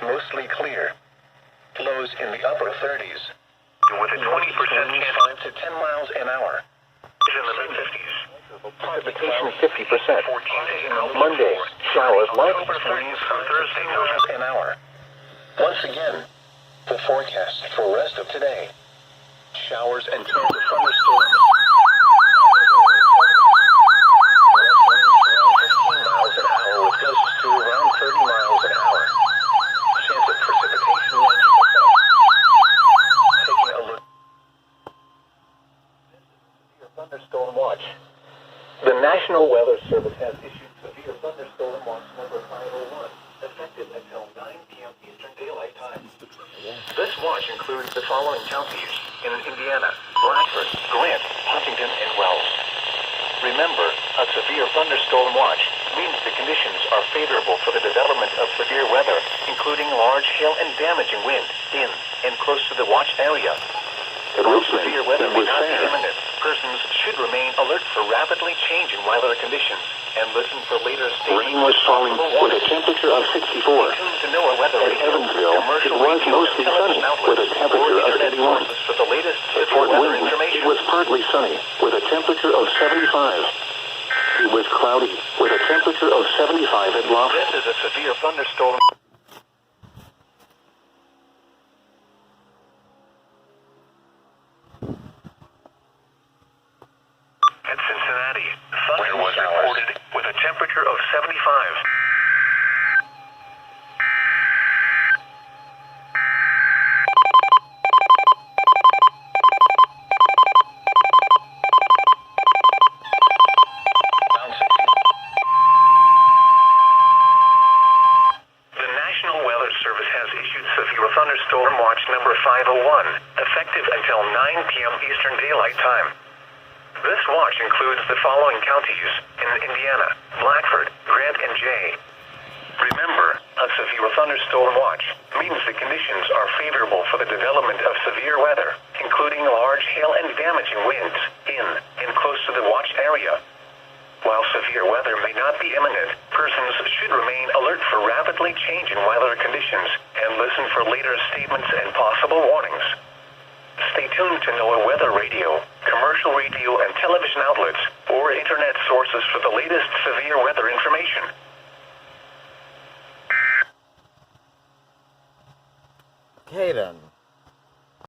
Mostly clear. Lows in the upper 30s. With a 20% chance 5 to 10 miles an hour. in the mid-50s. Precipitation 50%. Monday, showers likely. October 30th through Thursday, miles an hour. Once again, the forecast for rest of today. Showers and chance of thunderstorms. Around 15 miles an hour with gusts to around 30 miles an hour. Chance of precipitation 90%. Taking a look. Thunderstorm Watch. The National Weather Service has issued severe thunderstorm watch number 501, effective until 9 p.m. Eastern Daylight Time. This watch includes the following counties in Indiana: Blackford, Grant, Huntington, and Wells. Remember, a severe thunderstorm watch means the conditions are favorable for the development of severe weather, including large hail and damaging wind in and close to the watched area. While severe weather may not be imminent, persons should remain alert for rapidly changing weather conditions and listen for later statements. Rain was falling with a temperature of 64. To know a weather At radio, Evansville, commercial it was radio, mostly and television sunny outlets, with a temperature or of internet 81. sources for the latest At severe Fort weather Wayne, information. it was partly sunny with a temperature of 75. It was cloudy with a temperature of 75 at Lafayette. This is a severe thunderstorm. At Cincinnati, thunder was reported with a temperature of 75. The National Weather Service has issued severe thunderstorm watch number 501, effective until 9 p.m. Eastern Daylight Time. This watch includes the following counties in Indiana: Blackford, Grant, and Jay. Remember, a severe thunderstorm watch means the conditions are favorable for the development of severe weather, including large hail and damaging winds in and close to the watched area. While severe weather may not be imminent, persons should remain alert for rapidly changing weather conditions and listen for later statements and possible warnings. Stay tuned to NOAA Weather Radio, commercial radio and television outlets, or internet sources for the latest severe weather information. Okay then.